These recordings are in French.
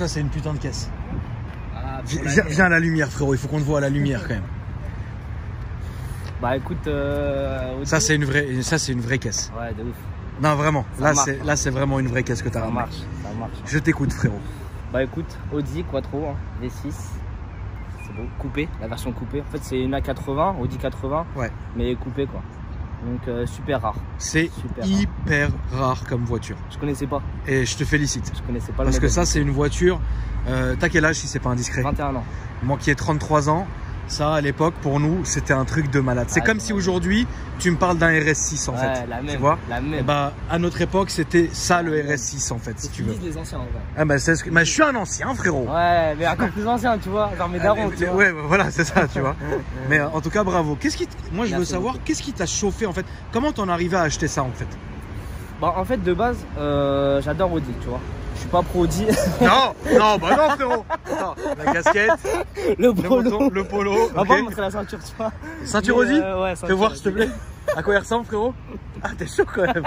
ça c'est une putain de caisse. Ah, Viens à la lumière frérot, il faut qu'on te voit à la lumière quand même. Bah écoute, ça c'est une vraie caisse. Ouais, de ouf. Non vraiment, là c'est vraiment une vraie caisse que t'as ramené. Ça marche. Je t'écoute frérot. Bah écoute, Audi Quattro, hein, V6. C'est beau, coupé, la version coupée. En fait c'est une A80, Audi 80, ouais. Mais coupée quoi. Donc super rare. C'est hyper rare comme voiture. Je connaissais pas. Et je te félicite. Je connaissais pas. Parce que ça c'est une voiture. T'as quel âge si c'est pas indiscret? 21 ans. Moi qui ai 33 ans, ça à l'époque pour nous c'était un truc de malade. C'est comme si aujourd'hui tu me parles d'un RS6 en fait. La même, tu vois la même. Et bah à notre époque c'était ça le RS6 en fait si tu veux. Les anciens en vrai. Ah bah, c'est ce que... je suis un ancien frérot. Ouais mais encore plus ancien tu vois, genre mes darons tu vois. Ouais voilà c'est ça tu vois. Mais en tout cas bravo. Moi je veux savoir qu'est-ce qui t'a chauffé en fait. Comment t'en arrivé à acheter ça en fait? Bah en fait de base j'adore Audi tu vois. Je suis pas pro Audi. Non, bah non frérot. Attends, la casquette, le polo. On va montrer la ceinture, tu vois. Ceinture Audi? Ouais, fais voir s'il te plaît. À quoi il ressemble frérot? Ah t'es chaud quand même.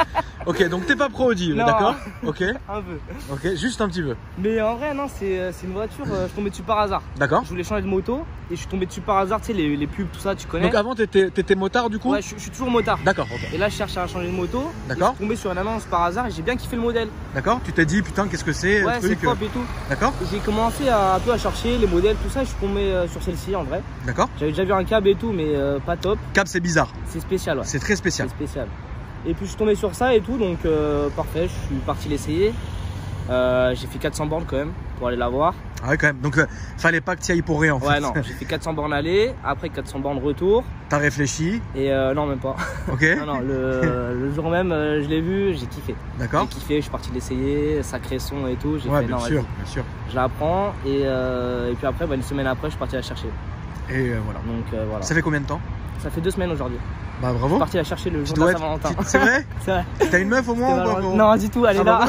Ok donc t'es pas pro Audi, d'accord? Ok. Un peu. Ok, juste un petit peu. Mais en vrai non c'est une voiture, je suis tombé dessus par hasard. D'accord. Je voulais changer de moto et je suis tombé dessus par hasard, tu sais les pubs tout ça tu connais. Donc avant t'étais motard du coup? Ouais je suis toujours motard. D'accord, ok. Et là je cherche à changer de moto. D'accord. Je suis tombé sur une annonce par hasard et j'ai bien kiffé le modèle. D'accord, tu t'es dit putain qu'est-ce que c'est? Ouais c'est top et tout. D'accord. J'ai commencé un peu à chercher les modèles tout ça et je suis tombé sur celle-ci en vrai. D'accord. J'avais déjà vu un cab et tout mais pas top. Cab c'est bizarre. C'est spécial ouais. C'est très spécial. C'est spécial. Et puis je suis tombé sur ça et tout donc parfait, je suis parti l'essayer. J'ai fait 400 bornes quand même pour aller la voir. Ah ouais quand même, donc fallait pas que tu y ailles pour rien en fait. Ouais non, j'ai fait 400 bornes aller, après 400 bornes retour. T'as réfléchi? Et non même pas. Ok. Non, le jour même je l'ai vu, j'ai kiffé. D'accord. J'ai kiffé, je suis parti l'essayer, sacré son et tout. J'ai ouais fait bien non, sûr. Je la prends et puis après une semaine après je suis parti la chercher. Et voilà. Donc voilà. Ça fait combien de temps? Ça fait 2 semaines aujourd'hui. Bah bravo. Je suis parti la chercher le jour de Saint-Valentin. C'est vrai? C'est vrai. T'as une meuf au moins ou pas? Non du tout, elle est là.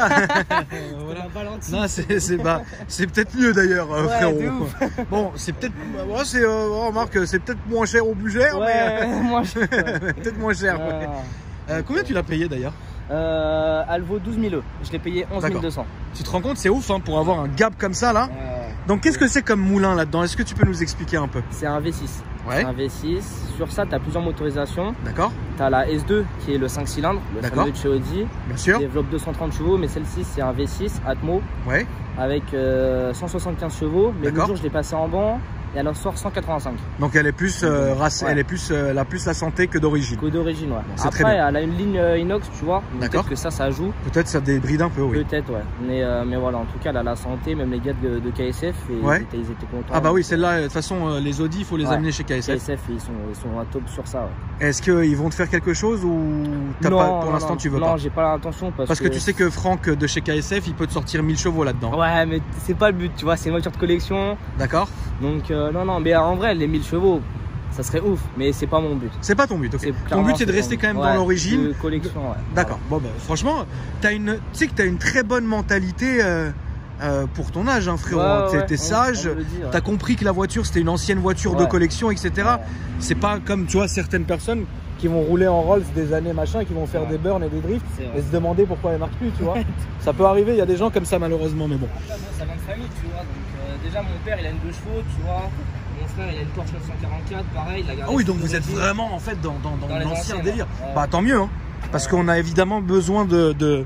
Voilà. Non c'est peut-être mieux d'ailleurs frérot. Bon c'est peut-être remarque c'est peut-être moins cher au budget ouais, mais moins cher. Peut-être moins cher. Ouais. Combien tu l'as payé d'ailleurs? Elle vaut 12 000 €. Je l'ai payé 11 200. Tu te rends compte c'est ouf hein, pour avoir un gap comme ça là. Donc qu'est-ce que c'est comme moulin là-dedans? Est-ce que tu peux nous expliquer un peu? C'est un V6. Ouais. C'est un V6. Sur ça, tu as plusieurs motorisations. D'accord. Tu as la S2 qui est le 5 cylindres, le fameux de chez Audi. Bien sûr. Qui développe 230 chevaux, mais celle-ci c'est un V6 Atmo. Ouais. Avec 175 chevaux. Mais le jour je l'ai passé en banc et elle en sort 185. Donc elle est plus elle est plus la santé que d'origine. Que d'origine, ouais. Bon, après elle a une ligne inox, tu vois. Peut-être que ça joue. Peut-être ça débride un peu, oui. Peut-être, ouais. Mais voilà, en tout cas elle a la santé, même les gars de KSF et ils étaient contents. Ah bah oui, celle-là, de toute façon les Audi, il faut les amener chez KSF. KSF ils sont à top sur ça. Ouais. Est-ce qu'ils vont te faire quelque chose ou pas, pour l'instant tu veux pas? Non, j'ai pas l'intention parce que tu sais que Franck de chez KSF, il peut te sortir 1000 chevaux là-dedans. Ouais, mais c'est pas le but, tu vois, c'est une voiture de collection. D'accord. Donc non, mais en vrai les 1000 chevaux ça serait ouf, mais c'est pas mon but. C'est pas ton but, ok. Ton but c'est de rester quand même dans l'origine. Collection, ouais. D'accord. Bon bah franchement, tu sais que t'as une très bonne mentalité pour ton âge, hein, frérot. T'es sage, t'as compris que la voiture c'était une ancienne voiture de collection, etc. C'est pas comme tu vois certaines personnes qui vont rouler en Rolls des années machin, qui vont faire des burns et des drifts et se demander pourquoi elle marche plus, tu vois. Ça peut arriver, il y a des gens comme ça malheureusement, mais bon. Après, ça vient de famille, tu vois. Donc déjà mon père il a une 2 chevaux, tu vois. Mon frère il a une Porsche 944, pareil. Il a gardé oui, donc vous êtes vraiment en fait dans l'ancien délire. Bah tant mieux, hein. Parce qu'on a évidemment besoin de...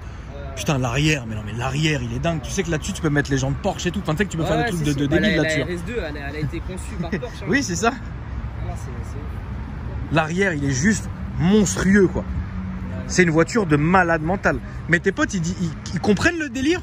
Putain, l'arrière, mais non, mais l'arrière, il est dingue. Tu sais que là-dessus, tu peux mettre les gens de Porsche et tout. Enfin, tu sais que tu peux faire des trucs de débile là-dessus. La RS2, elle a été conçue par Porsche. Hein. Oui, c'est ça. L'arrière, il est juste monstrueux, quoi. C'est une voiture de malade mental. Mais tes potes, ils comprennent le délire?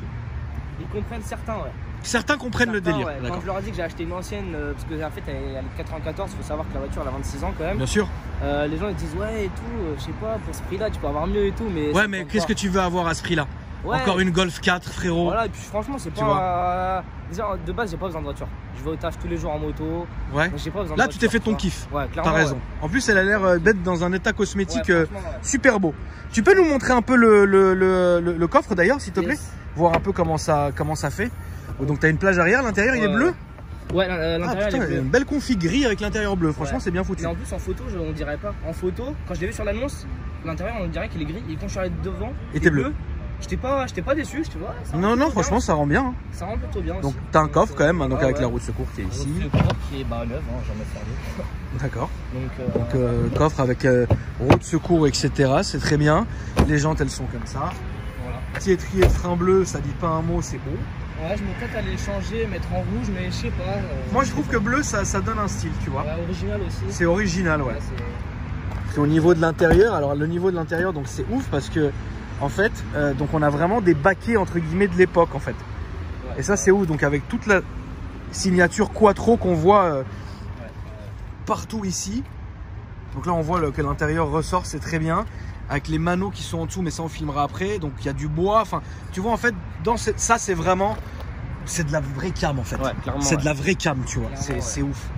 Ils comprennent certains, ouais. Certains comprennent le délire. Ouais. Quand je leur ai dit que j'ai acheté une ancienne, parce que en fait elle est de 94, il faut savoir que la voiture elle a 26 ans quand même. Bien sûr. Les gens ils disent ouais et tout, je sais pas, pour ce prix là tu peux avoir mieux et tout. Mais ouais, mais qu'est-ce que tu veux avoir à ce prix là? Encore une Golf 4, frérot. Voilà, et puis franchement, c'est pas. Déjà, de base, j'ai pas besoin de voiture. Je vais au taf tous les jours en moto. Ouais. J'ai pas besoin de là, voiture, tu t'es fait ton kiff. Ouais, clairement. T'as raison. En plus, elle a l'air d'être dans un état cosmétique super beau. Tu peux nous montrer un peu le coffre d'ailleurs, s'il te plaît? Voir un peu comment ça fait. Donc, tu as une plage arrière, l'intérieur il est bleu? Ouais, l'intérieur il est bleu. Une belle config gris avec l'intérieur bleu. Franchement, c'est bien foutu. Mais en plus, en photo, on dirait pas. En photo, quand je l'ai vu sur l'annonce, l'intérieur, on dirait qu'il est gris. Et quand je suis allé devant, il était bleu. J'étais pas déçu, tu vois. Non, franchement, ça rend bien. Hein. Ça rend plutôt bien. Donc, t'as un coffre quand même, hein, donc avec la roue de secours qui est ici. Le coffre qui est neuve, hein, jamais servi. D'accord. Donc, coffre avec roue de secours, etc. C'est très bien. Les jantes, elles sont comme ça. Voilà. Petit étrier de frein bleu, ça dit pas un mot, c'est beau. Ouais, je me peut-être aller changer, mettre en rouge, mais je sais pas. Moi, je trouve que bleu, ça donne un style, tu vois. Ouais, original aussi. C'est original, ouais. C'est au niveau de l'intérieur. Alors, le niveau de l'intérieur, donc c'est ouf parce que, en fait, donc on a vraiment des baquets entre guillemets de l'époque, en fait. Ouais, et ça, c'est ouf. Donc, avec toute la signature Quattro qu'on voit partout ici. Donc là, on voit que l'intérieur ressort, c'est très bien. Avec les manos qui sont en dessous, mais ça on filmera après. Donc il y a du bois. Enfin, tu vois, en fait, ça c'est vraiment, c'est de la vraie cam en fait. Ouais, c'est de la vraie cam, tu vois. C'est ouf.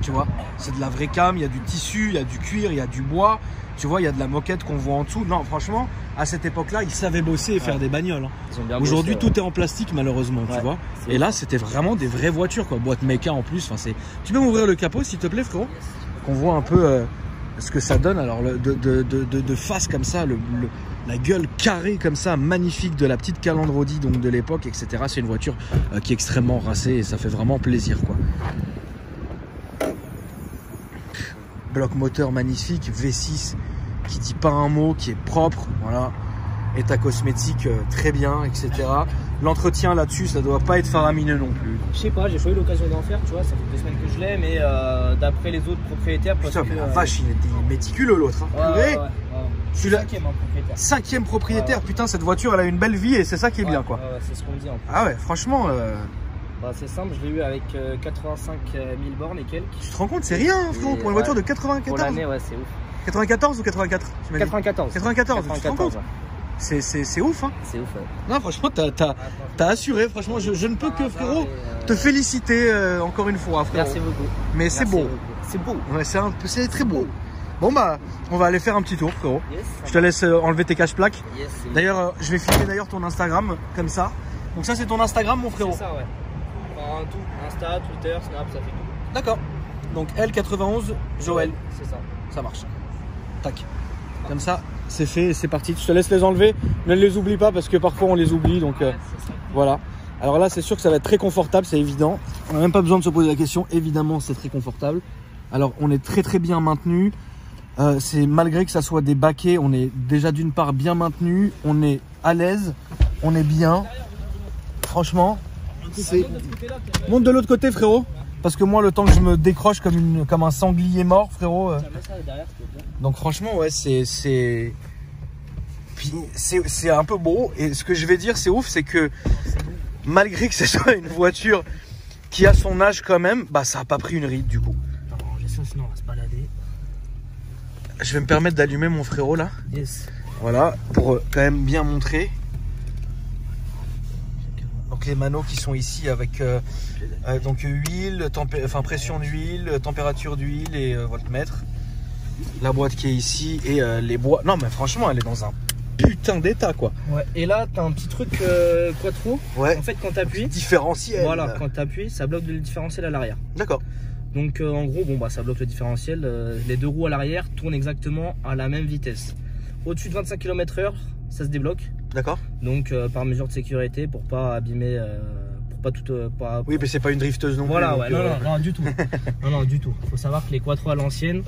Tu vois, c'est de la vraie cam. Il y a du tissu, il y a du cuir, il y a du bois. Tu vois, il y a de la moquette qu'on voit en dessous. Non, franchement, à cette époque-là, ils savaient bosser et faire des bagnoles. Hein. Aujourd'hui, tout est en plastique malheureusement, tu vois. Et là, c'était vraiment des vraies voitures, quoi. Boîte méca en plus. Enfin, c'est. Tu peux m'ouvrir le capot, s'il te plaît, frérot, qu'on voit un peu. Ce que ça donne, alors de face comme ça, la gueule carrée comme ça, magnifique de la petite Calandrodi donc de l'époque, etc. C'est une voiture qui est extrêmement racée et ça fait vraiment plaisir, quoi. Bloc moteur magnifique, V6 qui dit pas un mot, qui est propre, voilà. État cosmétique très bien, etc. L'entretien là-dessus, ça doit pas être faramineux non plus. Je sais pas, j'ai pas eu l'occasion d'en faire, tu vois, ça fait 2 semaines que je l'ai, mais d'après les autres propriétaires. Putain, mais la vache, il est méticuleux l'autre. Hein. Ouais. Je suis là. 5e propriétaire. Putain, cette voiture, elle a une belle vie et c'est ça qui est bien, quoi. C'est ce qu'on me dit en plus. Ah ouais, franchement. C'est simple, je l'ai eu avec 85 000 bornes et quelques. Tu te rends compte, c'est rien, frérot, pour une voiture de 94. Pour l'année, ouais, c'est ouf. 94 ou 84 94. 94, tu te rends compte. C'est ouf, hein. C'est ouf, ouais. Non, franchement, t'as assuré. Franchement, je ne peux que, frérot, te féliciter encore une fois, frérot. Merci beaucoup. Mais c'est beau. C'est beau. Ouais, c'est très beau. Bon, bah, on va aller faire un petit tour, frérot. Yes, je te laisse enlever tes cache-plaques. Yes, d'ailleurs, je vais filmer ton Instagram, comme ça. Donc ça, c'est ton Instagram, mon frérot. C'est ça, ouais. Enfin, tout. Insta, Twitter, Snap, ça fait tout. D'accord. Donc L91, Joël. C'est ça. Ça marche. Tac. Comme ça, c'est fait, c'est parti. Je te laisse les enlever. Ne les oublie pas parce que parfois on les oublie. Donc voilà. Alors là, c'est sûr que ça va être très confortable, c'est évident. On n'a même pas besoin de se poser la question. Évidemment, c'est très confortable. Alors, on est très bien maintenu. C'est malgré que ça soit des baquets, on est déjà d'une part bien maintenu. On est à l'aise. On est bien. Franchement, c'est. Monte de l'autre côté, frérot. Parce que moi, le temps que je me décroche comme un sanglier mort, frérot. Donc franchement, ouais, c'est un peu beau. Et ce que je vais dire, c'est ouf, c'est que malgré que ce soit une voiture qui a son âge quand même, bah ça n'a pas pris une ride du coup. On va ranger ça, sinon on va se balader. Je vais me permettre d'allumer mon frérot là. Yes. Voilà, pour quand même bien montrer. Donc les manos qui sont ici avec donc huile, pression d'huile, température d'huile et voltmètre. La boîte qui est ici et les bois. Non mais franchement elle est dans un putain d'état quoi. Ouais. Et là t'as un petit truc Quattro. Ouais. En fait quand t'appuies. Différentiel. Voilà, quand t'appuies, ça bloque le différentiel à l'arrière. D'accord. Donc en gros ça bloque le différentiel. Les deux roues à l'arrière tournent exactement à la même vitesse. Au-dessus de 25 km/h, ça se débloque. D'accord. Donc par mesure de sécurité pour pas abîmer. Oui, mais c'est pas une drifteuse non plus. Voilà, ouais, non, du tout. non, du tout. Il faut savoir que les Quattro à l'ancienne,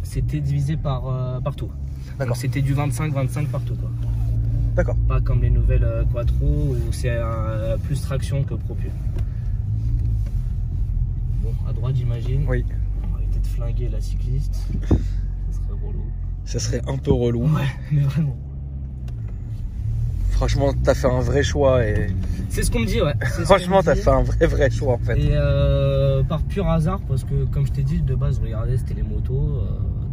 c'était divisé par tout. D'accord. C'était du 25-25 partout, quoi. D'accord. Pas comme les nouvelles Quattro où c'est plus traction que propulsion. Bon, à droite, j'imagine. Oui. On va éviter de flinguer la cycliste. Ça serait relou. Ça serait un peu relou. Ouais, mais vraiment. Franchement, t'as fait un vrai choix et. C'est ce qu'on me dit, ouais. Franchement, t'as fait un vrai choix en fait. Et par pur hasard, parce que comme je t'ai dit, de base, regardez, c'était les motos.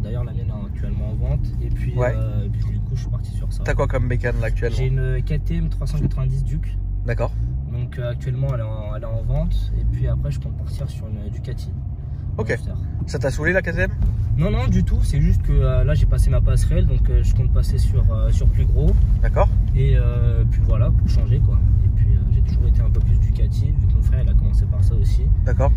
D'ailleurs, la mienne est actuellement en vente. Et puis, du coup, je suis parti sur ça. T'as quoi comme bécane là actuellement? J'ai une KTM 390 Duke. D'accord. Donc actuellement, elle est en vente. Et puis après, je compte partir sur une Ducati. Ok. Monster. Ça t'a saoulé la KTM? Non, du tout. C'est juste que là, j'ai passé ma passerelle. Donc je compte passer sur plus gros. D'accord. Et puis voilà, pour changer quoi. Et puis j'ai toujours été un peu plus Ducati, vu que mon frère il a commencé par ça aussi. D'accord.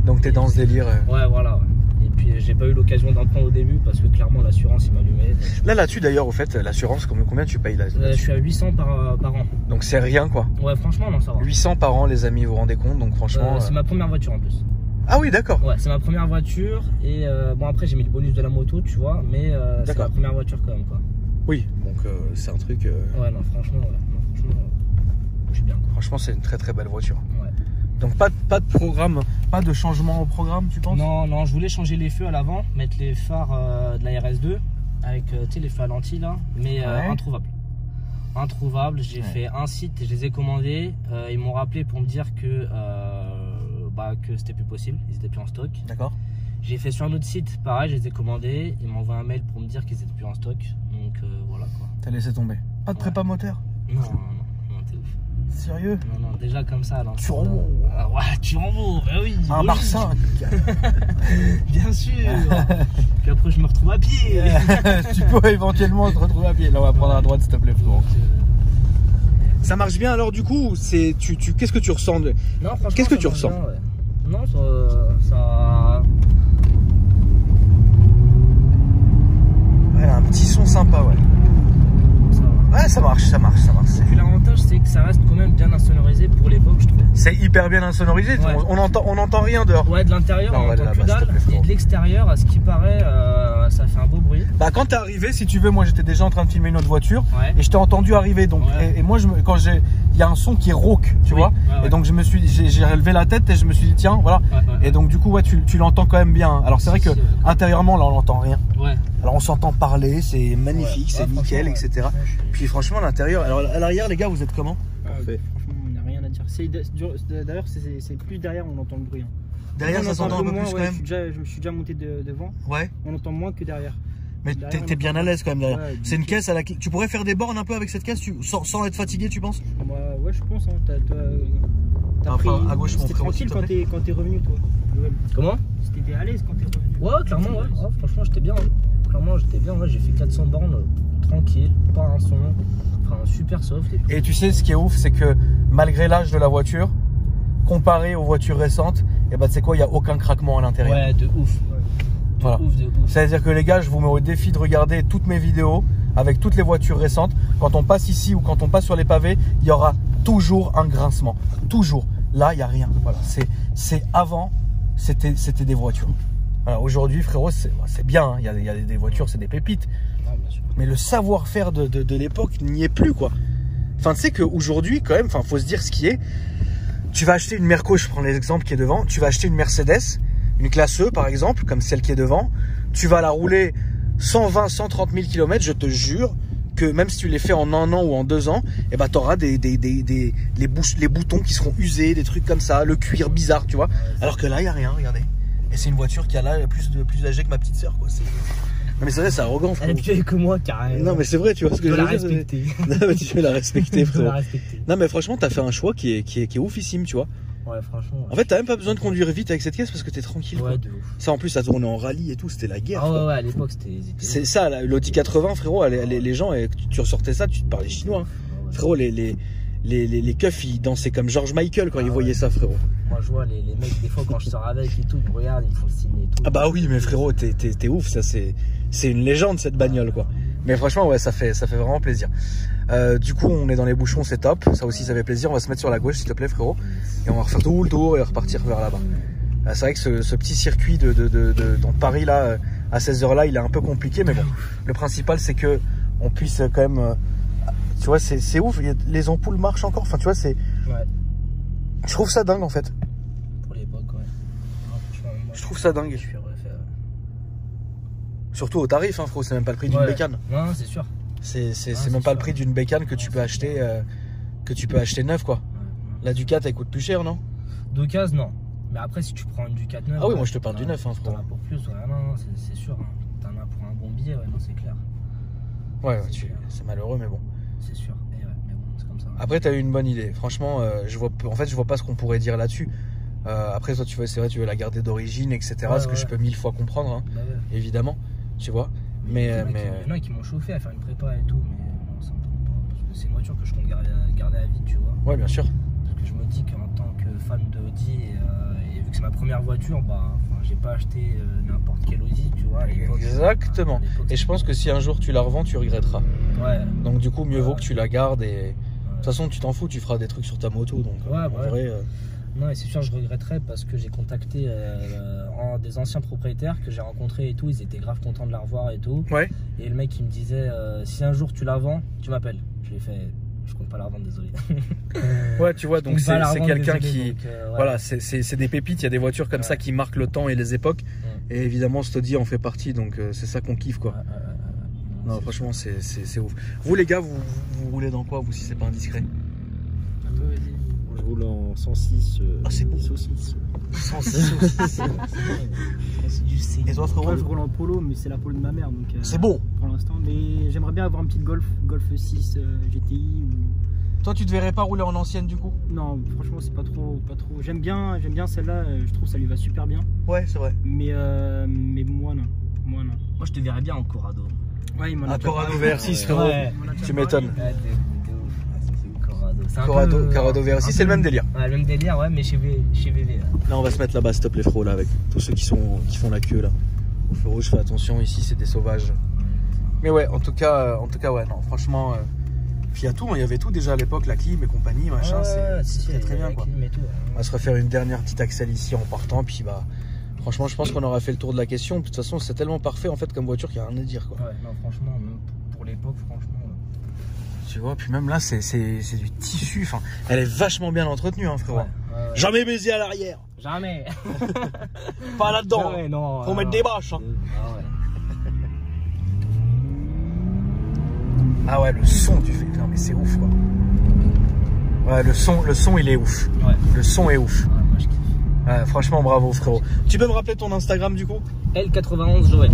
Donc t'es dans ce délire. Ouais, voilà. Ouais. Et puis j'ai pas eu l'occasion d'en prendre au début parce que clairement l'assurance il m'allumait. Là-dessus d'ailleurs, au fait, l'assurance, combien tu payes là? Je suis à 800 par an. Donc c'est rien quoi. Ouais, franchement, non, ça va. 800 par an, les amis, vous vous rendez compte? Donc franchement. C'est ma première voiture en plus. Ah oui, d'accord. Ouais, c'est ma première voiture et bon, après j'ai mis le bonus de la moto, tu vois, mais c'est ma première voiture quand même quoi. Oui, donc c'est un truc. Ouais, non, franchement, je suis bien quoi. Franchement, c'est une très très belle voiture. Ouais. Donc pas de programme, pas de changement au programme, tu penses? Non, je voulais changer les feux à l'avant, mettre les phares de la RS2 avec les feux à lentilles là, mais introuvable. J'ai fait un site et je les ai commandés. Ils m'ont rappelé pour me dire que c'était plus possible, ils étaient plus en stock. D'accord. J'ai fait sur un autre site, pareil, je les ai commandés. Ils m'ont envoyé un mail pour me dire qu'ils étaient plus en stock. Donc voilà quoi. T'as laissé tomber. Pas de prépa moteur? Non, t'es ouf. Sérieux? Non, déjà comme ça. Turbo. Ouais, turbo, bah oui. Un bar 5. Bien sûr. Puis après, je me retrouve à pied. Tu peux éventuellement te retrouver à pied. Là, on va prendre à droite, s'il te plaît, Florent. Ça marche bien alors, du coup, qu'est-ce que tu ressens de... Non, franchement, qu'est-ce que tu ressens bien, ouais. Non, ça... Ouais, un petit son sympa, ouais. Ouais, ça marche. Et puis l'avantage, c'est que ça reste quand même bien insonorisé pour l'époque, je trouve. C'est hyper bien insonorisé, ouais. on entend rien dehors. Ouais, de l'intérieur, on entend que dalle. Et de l'extérieur, à ce qui paraît, ça fait un beau bruit. Bah, quand t'es arrivé, si tu veux, moi j'étais déjà en train de filmer une autre voiture. Ouais. Et je t'ai entendu arriver. Donc, et moi, il y a un son qui est rauque, tu vois. Ouais. Et donc, j'ai relevé la tête et je me suis dit, tiens, voilà. Et donc, du coup, ouais, tu l'entends quand même bien. Alors, c'est vrai que intérieurement, là, on n'entend rien. Ouais. Alors, on s'entend parler, c'est magnifique, c'est nickel, etc. Puis, franchement, l'intérieur. Alors, à l'arrière, les gars, vous êtes comment? Parfait. Franchement, il n'y a rien à dire. D'ailleurs, c'est plus derrière, on entend le bruit. Hein. Derrière, ça s'entend un peu plus quand même. Je me suis déjà monté devant. Ouais. On entend moins que derrière. Mais t'es bien à l'aise quand même derrière. Ouais, c'est une caisse à laquelle tu pourrais faire des bornes un peu avec cette caisse sans être fatigué, tu penses? Ouais, je pense. Hein. T'as pris à gauche, c'était tranquille quand t'es revenu, toi. Comment? C'était à l'aise quand t'es revenu. Ouais, clairement, ouais. Oh, franchement, j'étais bien. Hein. Clairement, j'étais bien. Ouais. J'ai fait 400 bornes tranquille, pas un son. Enfin, super soft. Et tu sais, ce qui est ouf, c'est que malgré l'âge de la voiture, comparé aux voitures récentes, et bah, tu sais quoi, il n'y a aucun craquement à l'intérieur. Ouais, de ouf. Voilà. C'est-à-dire que les gars, je vous mets au défi de regarder toutes mes vidéos avec toutes les voitures récentes. Quand on passe ici ou quand on passe sur les pavés, il y aura toujours un grincement. Toujours. Là, il n'y a rien. Voilà. C'est avant, c'était des voitures. Voilà. Aujourd'hui, frérot, c'est bien. Hein. Il y a des voitures, c'est des pépites. Mais le savoir-faire de l'époque n'y est plus, quoi. Enfin, tu sais qu'aujourd'hui, quand même, faut se dire ce qui est. Tu vas acheter une Merco, je prends l'exemple qui est devant. Tu vas acheter une Mercedes, une classe E par exemple, comme celle qui est devant. Tu vas la rouler 120, 130 000 km, je te jure que même si tu les fais en 1 an ou en 2 ans, et bah, tu auras les boutons qui seront usés, des trucs comme ça, le cuir bizarre, tu vois. Alors que là, il n'y a rien, regardez. Et c'est une voiture qui a là plus âgée que ma petite sœur, quoi. Non mais c'est vrai, c'est arrogant, frérot. Elle est plus vieille que moi, carrément. Non mais c'est vrai, tu vois ce que je veux dire. Respecter. Non mais tu veux la respecter, frérot. Respecter. Non mais franchement, t'as fait un choix qui est oufissime, tu vois. Ouais, franchement. Ouais. En fait, t'as même pas besoin de conduire vite avec cette caisse parce que t'es tranquille. Ouais, quoi. de ouf. Ça en plus, ça tournait en rallye et tout, c'était la guerre. Ah ouais, à l'époque, c'était. C'est ça, l'Audi 80, frérot. Les gens, tu ressortais ça, tu te parlais chinois. Hein. Ouais. Frérot, les keufs, ils dansaient comme George Michael quand ils voyaient ça, frérot. Moi, je vois les mecs, des fois, quand je sors avec et tout, ils me regardent, ils font le signe et tout. Ah bah oui, mais frérot, t'es ouf, ça c'est une légende cette bagnole, quoi. Mais franchement, ouais, ça fait vraiment plaisir. Du coup, on est dans les bouchons, c'est top. Ça aussi, ça fait plaisir. On va se mettre sur la gauche, s'il te plaît, frérot. Et on va refaire tout le tour et repartir vers là-bas. C'est vrai que ce petit circuit dans Paris, là, à 16h là, il est un peu compliqué. Mais bon, le principal, c'est que on puisse quand même... tu vois, c'est ouf. Les ampoules marchent encore. Enfin, tu vois, c'est... Ouais. Je trouve ça dingue, en fait. Pour l'époque, ouais. Je trouve ça dingue. Surtout au tarif, hein, frérot. C'est même pas le prix d'une bécane. Non, c'est sûr. C'est même pas le prix d'une bécane que tu peux acheter neuve, quoi. La Ducat, elle coûte plus cher, non? D'occasion, non. Mais après, si tu prends une Ducat neuve... Ah oui, moi je te parle du neuf, hein, frérot. T'en as pour plus, ouais, non, c'est sûr. Hein. T'en as pour un bon billet, ouais, non, c'est clair. Ouais, c'est malheureux, mais bon. C'est sûr, mais bon, c'est comme ça. Après, t'as eu une bonne idée. Franchement, je vois pas ce qu'on pourrait dire là-dessus. Après, toi, c'est vrai, tu veux la garder d'origine, etc. Ce que je peux 1000 fois comprendre, hein, évidemment, tu vois. Mais il y en a qui m'ont chauffé à faire une prépa et tout, mais non, ça me trompe pas. Parce que c'est une voiture que je compte garder à vie, tu vois. Ouais, bien sûr. Parce que je me dis qu'en tant que fan de Audi, et vu que c'est ma première voiture, bah, j'ai pas acheté n'importe quel Audi, tu vois. Exactement. Et je pense que si un jour tu la revends, tu regretteras. Ouais. Donc du coup, mieux vaut que tu la gardes et... De toute façon, tu t'en fous, tu feras des trucs sur ta moto. Donc en vrai... Non, et c'est sûr, je regretterais parce que j'ai contacté des anciens propriétaires que j'ai rencontrés et tout. Ils étaient grave contents de la revoir et tout. Ouais. Et le mec, il me disait, si un jour tu la vends, tu m'appelles. Je lui ai fait... Je compte pas la revendre, désolé. Ouais, tu vois, donc c'est quelqu'un qui... Donc, voilà, c'est des pépites, il y a des voitures comme ça qui marquent le temps et les époques. Et évidemment, Stody en fait partie, donc c'est ça qu'on kiffe, quoi. Non, franchement, c'est ouf. Vous, les gars, vous roulez dans quoi, vous, si c'est pas indiscret? Je roule en 106. Ah, c'est bon. 106. 106. c'est du C. Et toi, frérot? Moi, je roule en Polo, mais c'est la Polo de ma mère. C'est bon. Pour l'instant, mais j'aimerais bien avoir une petite Golf 6 GTI. Toi, tu te verrais pas rouler en ancienne, du coup? Non, franchement, c'est pas trop. J'aime bien celle-là. Je trouve que ça lui va super bien. Ouais, c'est vrai. Mais moi, non. Moi, je te verrais bien en Corrado. Ouais, il m'en a Corrado VR6, frérot. Ouais. Tu m'étonnes. Corrado VR6, c'est le même délire. Ouais, le même délire, ouais, mais chez VV. Là, on va se mettre là-bas, s'il te plaît, frérot, là, avec tous ceux qui font la queue, là. Au feu rouge, fais attention, ici, c'est des sauvages. Mais ouais, en tout cas, ouais, non, franchement, puis il y a tout, il y avait tout déjà à l'époque, la clim et compagnie, machin, c'est très bien, quoi. On va se refaire une dernière petite axelle ici en partant, puis bah, franchement, je pense qu'on aura fait le tour de la question. De toute façon, c'est tellement parfait, en fait, comme voiture qu'il n'y a rien à dire, quoi. Ouais, non, franchement, même pour l'époque, franchement... Tu vois, puis même là, c'est du tissu. Enfin, elle est vachement bien entretenue, hein, frérot. Jamais baisé à l'arrière. Jamais. Pas là-dedans. Ouais, non. Faut mettre des bâches. Hein. Ah ouais, le son, tu fais. Non, mais c'est ouf, quoi. Ouais, le son, il est ouf. Ouais. Le son est ouf. Ouais, moi, je kiffe. Franchement, bravo, frérot. Tu peux me rappeler ton Instagram, du coup? L91 Joël.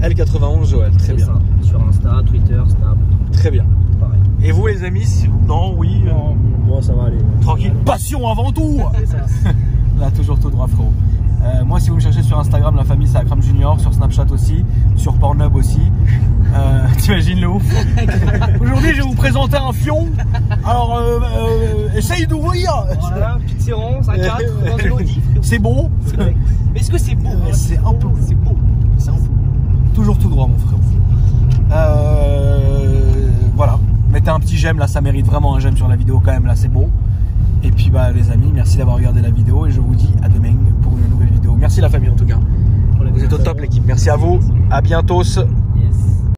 L91 Joël, très bien. Ça. Sur Insta, Twitter, Snap. Très bien. Pareil. Et vous, les amis, non, oui. Bon, ça va aller. Tranquille, passion avant tout. C'est ça. Là, toujours tout droit, frérot. Moi, si vous me cherchez sur Instagram, la famille c'est Akram Junior, sur Snapchat aussi, sur Pornhub aussi. T'imagines le ouf. Aujourd'hui, je vais vous présenter un fion. Alors, essaye d'ouvrir. Voilà, petite séance à 4 dans une Audi. C'est beau. Mais est-ce que c'est beau? C'est un peu. C'est beau. C'est un peu. Toujours tout droit, mon frère. Voilà. Mettez un petit j'aime, là, ça mérite vraiment un j'aime sur la vidéo quand même, là, c'est beau. Et puis, bah, les amis, merci d'avoir regardé la vidéo et je vous dis à demain pour une nouvelle vidéo. Merci la famille, en tout cas. Vous êtes au top, l'équipe. Merci à vous. À bientôt.